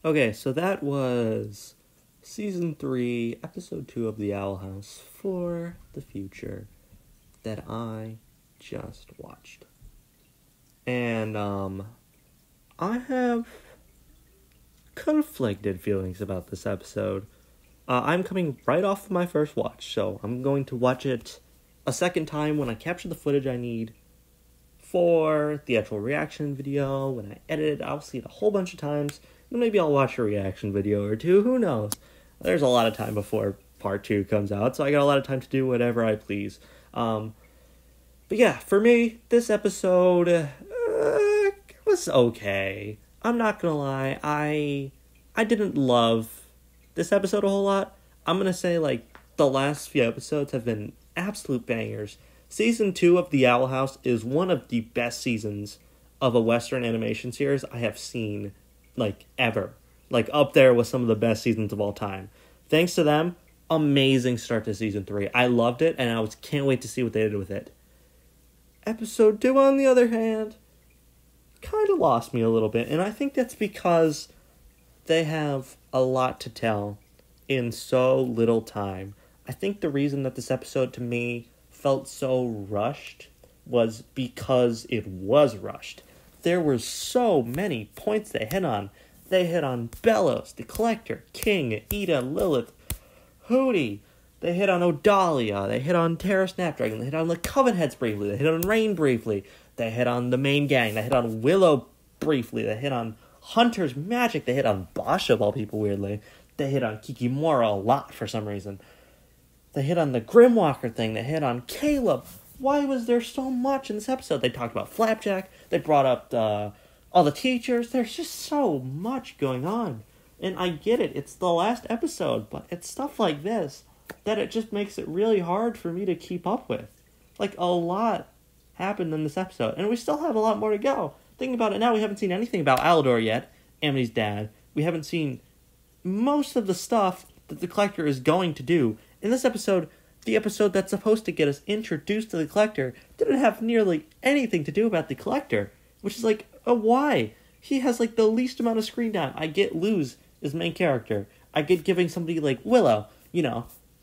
Okay, so that was Season 3, Episode 2 of The Owl House for the Future that I just watched. And, I have conflicted feelings about this episode. I'm coming right off of my first watch, so I'm going to watch it a second time when I capture the footage I need for the actual reaction video. When I edit it, I'll see it a whole bunch of times. And maybe I'll watch a reaction video or two, who knows. There's a lot of time before part 2 comes out, so I got a lot of time to do whatever I please. But yeah, for me, this episode was okay. I'm not gonna lie, I didn't love this episode a whole lot. I'm gonna say, like, the last few episodes have been absolute bangers. Season 2 of The Owl House is one of the best seasons of a Western animation series I have seen, like, ever. Like, up there with some of the best seasons of all time. Thanks to them, amazing start to Season 3. I loved it, and I can't wait to see what they did with it. Episode 2, on the other hand, kind of lost me a little bit, and I think that's because they have a lot to tell in so little time. I think the reason that this episode, to me, felt so rushed was because it was rushed. There were so many points they hit on. They hit on Bellows, the Collector, King, Eda, Lilith, Hooty. They hit on Odalia. They hit on Terra Snapdragon. They hit on the Covenheads briefly. They hit on Rain briefly. They hit on the main gang. They hit on Willow briefly. They hit on Hunter's Magic. They hit on Basha, of all people, weirdly. They hit on Kikimora a lot for some reason. They hit on the Grimwalker thing. They hit on Caleb. Why was there so much in this episode? They talked about Flapjack. They brought up all the teachers. There's just so much going on. And I get it. It's the last episode. But it's stuff like this that it just makes it really hard for me to keep up with. Like, a lot happened in this episode. And we still have a lot more to go. Thinking about it now, we haven't seen anything about Alador yet. Amity's dad. We haven't seen most of the stuff that the Collector is going to do. In this episode, the episode that's supposed to get us introduced to the Collector didn't have nearly anything to do about the Collector. Which is like, why? He has, like, the least amount of screen time. I get Luz as main character. I get giving somebody like Willow,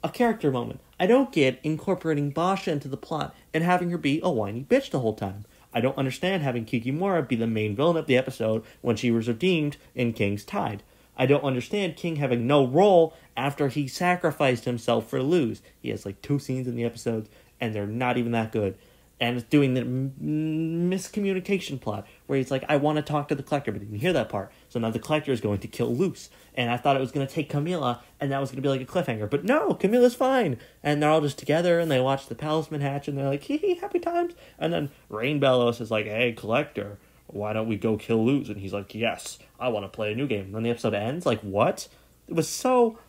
a character moment. I don't get incorporating Basha into the plot and having her be a whiny bitch the whole time. I don't understand having Kikimora be the main villain of the episode when she was redeemed in King's Tide. I don't understand King having no role after he sacrificed himself for Luz. He has, like, 2 scenes in the episode, and they're not even that good. And it's doing the miscommunication plot, where he's like, I want to talk to the Collector, but he didn't hear that part. So now the Collector is going to kill Luz. And I thought it was going to take Camila, and that was going to be like a cliffhanger. But no, Camila's fine. And they're all just together, and they watch the Talisman hatch, and they're like, hee hee, happy times. And then Rain Bellows is like, hey, Collector, why don't we go kill Luz? And he's like, yes, I want to play a new game. And then the episode ends, like, what? It was so...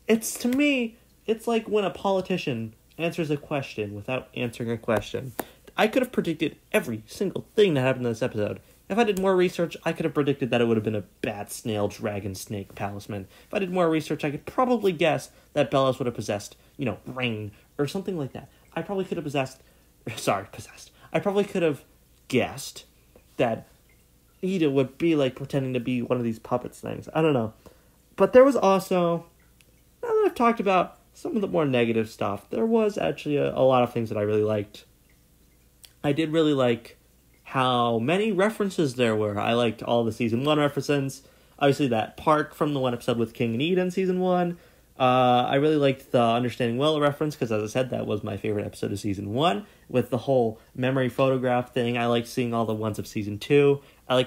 to me, it's like when a politician answers a question without answering a question. I could have predicted every single thing that happened in this episode. If I did more research, I could have predicted that it would have been a bat, snail, dragon, snake, talisman. If I did more research, I could probably guess that Bellows would have possessed, Rain, or something like that. I probably could have possessed. I probably could have guessed that Eda would be, like, pretending to be one of these puppets things. I don't know. But there was also, now that I've talked about some of the more negative stuff, there was actually a lot of things that I really liked. I did really like how many references there were. I liked all the Season 1 references. Obviously, that park from the one episode with King and Eda in Season 1. I really liked the Understanding Willow reference, because as I said, that was my favorite episode of Season 1, with the whole memory photograph thing. I liked seeing all the ones of Season 2.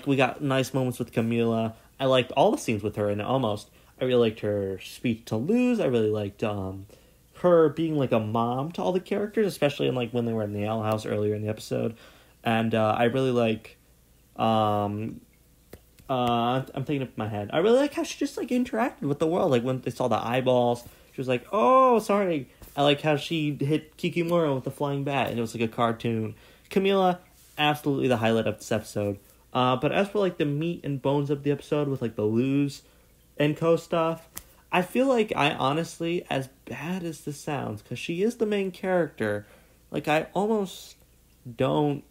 We got nice moments with Camila. I liked all the scenes with her in it, almost. I really liked her speech to Luz. I really liked her being like a mom to all the characters, especially in, like, when they were in the Owl House earlier in the episode. And I really like I'm thinking of my head. I really like how she just, like, interacted with the world. Like, when they saw the eyeballs, she was like, oh, sorry. I like how she hit Kikimura with the flying bat, and it was like a cartoon. Camila, absolutely the highlight of this episode. But as for, like, the meat and bones of the episode with, like, the Luz and co stuff, I feel like I honestly, as bad as this sounds, because she is the main character, like, I almost don't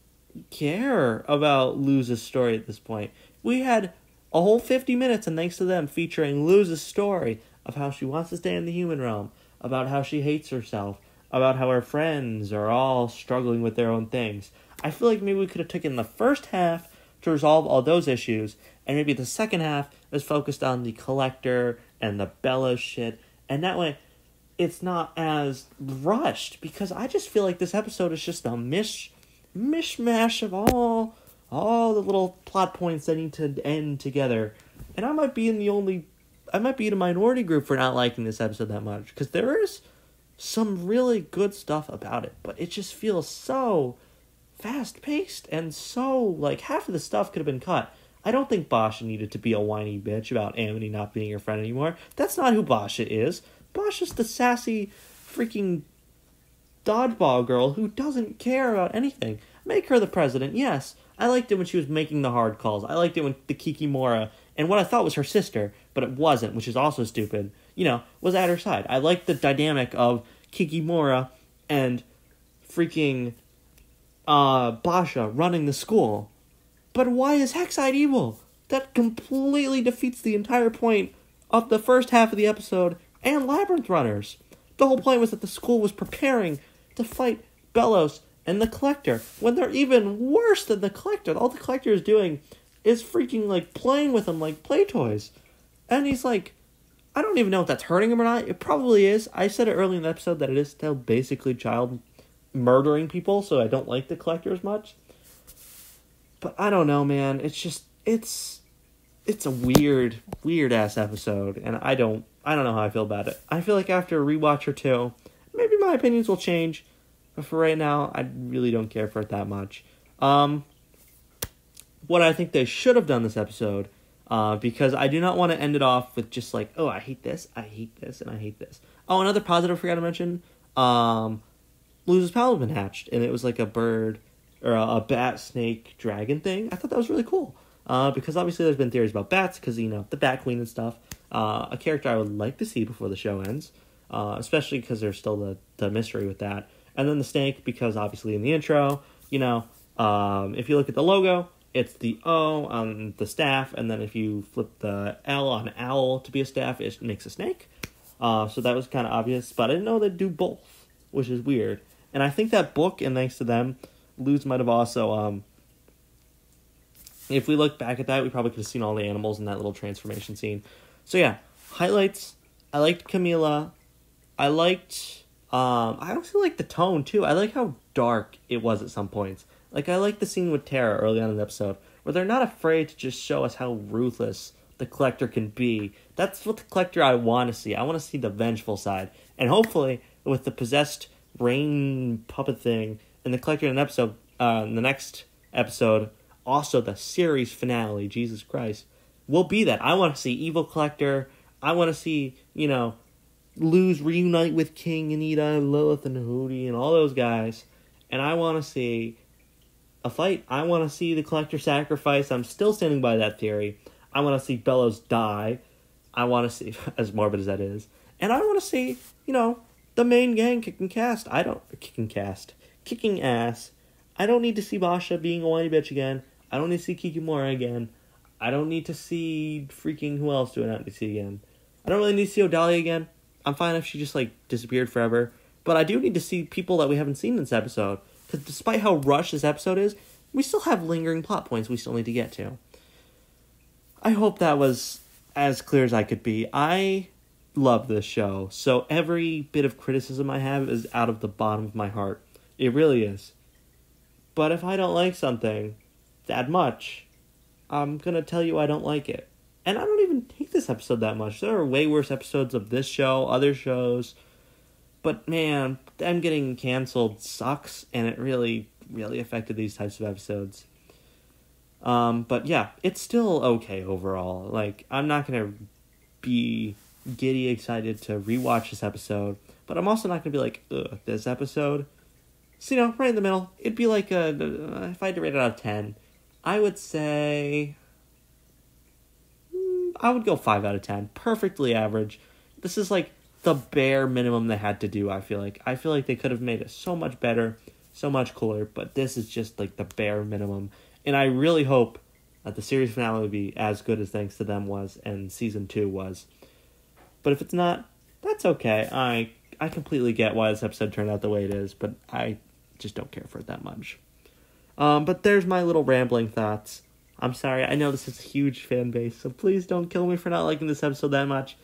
care about Luz's story at this point. We had a whole 50 minutes, and thanks to them, featuring Luz's story of how she wants to stay in the human realm, about how she hates herself, about how her friends are all struggling with their own things. I feel like maybe we could have taken the first half to resolve all those issues, and maybe the second half is focused on the Collector and the Bellows shit, and that way it's not as rushed, because I just feel like this episode is just a mishmash of all the little plot points that need to end together. And I might be in the minority group for not liking this episode that much, because there is some really good stuff about it, but it just feels so fast-paced, and so, like, half of the stuff could have been cut. I don't think Basha needed to be a whiny bitch about Amity not being her friend anymore. That's not who Basha is. Basha's the sassy freaking dodgeball girl who doesn't care about anything. Make her the president, yes. I liked it when she was making the hard calls. I liked it when the Kikimora, and what I thought was her sister, but it wasn't, which is also stupid, was at her side. I liked the dynamic of Kikimora and freaking Basha running the school. But why is Hexide evil? That completely defeats the entire point of the first half of the episode and Labyrinth Runners. The whole point was that the school was preparing to fight Bellows and the Collector, when they're even worse than the Collector. All the Collector is doing is freaking, like, playing with them like play toys. And he's like, I don't even know if that's hurting him or not. It probably is. I said it early in the episode that it is still basically child murdering people, so I don't like the Collector as much. But I don't know, man. It's a weird ass episode, and I don't know how I feel about it. I feel like after a rewatch or two, maybe my opinions will change. But for right now, I really don't care for it that much. What I think they should have done this episode, because I do not want to end it off with just like, oh, I hate this, and I hate this. Oh, another positive I forgot to mention, Luz's pal has been hatched, and it was like a bird, or a bat, snake, dragon thing. I thought that was really cool, because obviously there's been theories about bats, because, the Bat Queen and stuff. A character I would like to see before the show ends, especially because there's still the mystery with that. And then the snake, because obviously in the intro, if you look at the logo, it's the O on the staff, and then if you flip the L on owl to be a staff, it makes a snake. So that was kind of obvious, but I didn't know they'd do both, which is weird. And I think that book, and thanks to them, Luz might have also, if we look back at that, we probably could have seen all the animals in that little transformation scene. So yeah, highlights. I liked Camila. I also like the tone, too. I like how dark it was at some points. Like, I like the scene with Tara early on in the episode, where they're not afraid to just show us how ruthless the Collector can be. That's what the Collector I want to see. I want to see the vengeful side. And hopefully, with the possessed rain puppet thing, and the Collector in the next episode, also the series finale, Jesus Christ, will be that. I want to see Evil Collector. I want to see, Luz reunite with King, Anita, Lilith, and Hootie, and all those guys. And I want to see a fight. I want to see the Collector sacrifice. I'm still standing by that theory. I want to see Bellows die. I want to see, as morbid as that is. And I want to see, the main gang kicking ass. I don't need to see Basha being a whiny bitch again. I don't need to see Kikimora again. I don't need to see freaking, who else do I not need to see again? I don't really need to see Odalia again. I'm fine if she just, disappeared forever. But I do need to see people that we haven't seen in this episode. Because despite how rushed this episode is, we still have lingering plot points we still need to get to. I hope that was as clear as I could be. I love this show. So every bit of criticism I have is out of the bottom of my heart. It really is. But if I don't like something that much, I'm going to tell you I don't like it. And I don't even hate this episode that much. There are way worse episodes of this show, other shows. But man, them getting canceled sucks, and it really, really affected these types of episodes. But yeah, it's still okay overall. I'm not going to be giddy excited to rewatch this episode, but I'm also not going to be like, ugh, this episode. So, right in the middle. It'd be like if I had to rate it out of 10, I would say I would go 5 out of 10. Perfectly average. This is the bare minimum they had to do, I feel like. I feel like they could have made it so much better, so much cooler, but this is just the bare minimum. And I really hope that the series finale would be as good as Thanks to Them was and season 2 was. But if it's not, that's okay. I completely get why this episode turned out the way it is, but I just don't care for it that much. But there's my little rambling thoughts. I'm sorry, I know this is a huge fan base, so please don't kill me for not liking this episode that much.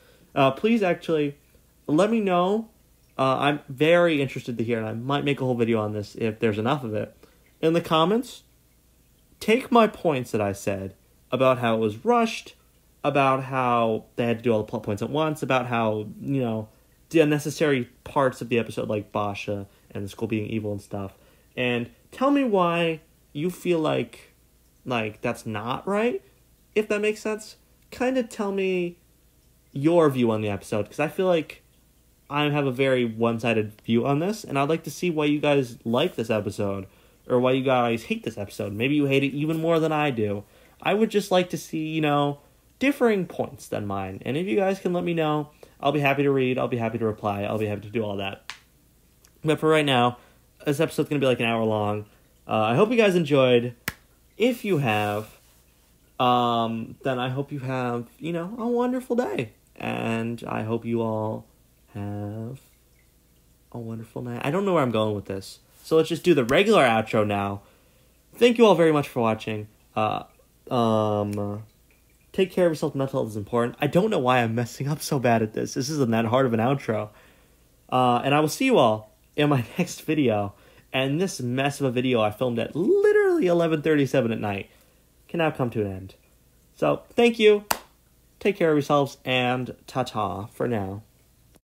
Please actually let me know. I'm very interested to hear, and I might make a whole video on this if there's enough of it. In the comments, take my points that I said about how it was rushed, about how they had to do all the plot points at once, about how, the unnecessary parts of the episode, like Basha and the school being evil and stuff. And tell me why you feel like that's not right, if that makes sense. Kind of tell me your view on the episode, because I feel like I have a very one-sided view on this, and I'd like to see why you guys like this episode, or why you guys hate this episode. Maybe you hate it even more than I do. I would just like to see, differing points than mine. And if you guys can let me know, I'll be happy to read, I'll be happy to reply, I'll be happy to do all that. But for right now, this episode's going to be like an hour long. I hope you guys enjoyed. If you have, then I hope you have, a wonderful day. And I hope you all have a wonderful night. I don't know where I'm going with this, so let's just do the regular outro now. Thank you all very much for watching. Take care of yourself. Mental health is important. I don't know why I'm messing up so bad at this. This isn't that hard of an outro. And I will see you all in my next video. And this mess of a video I filmed at literally 11:37 at night can now come to an end. So, thank you. Take care of yourselves, and ta-ta for now.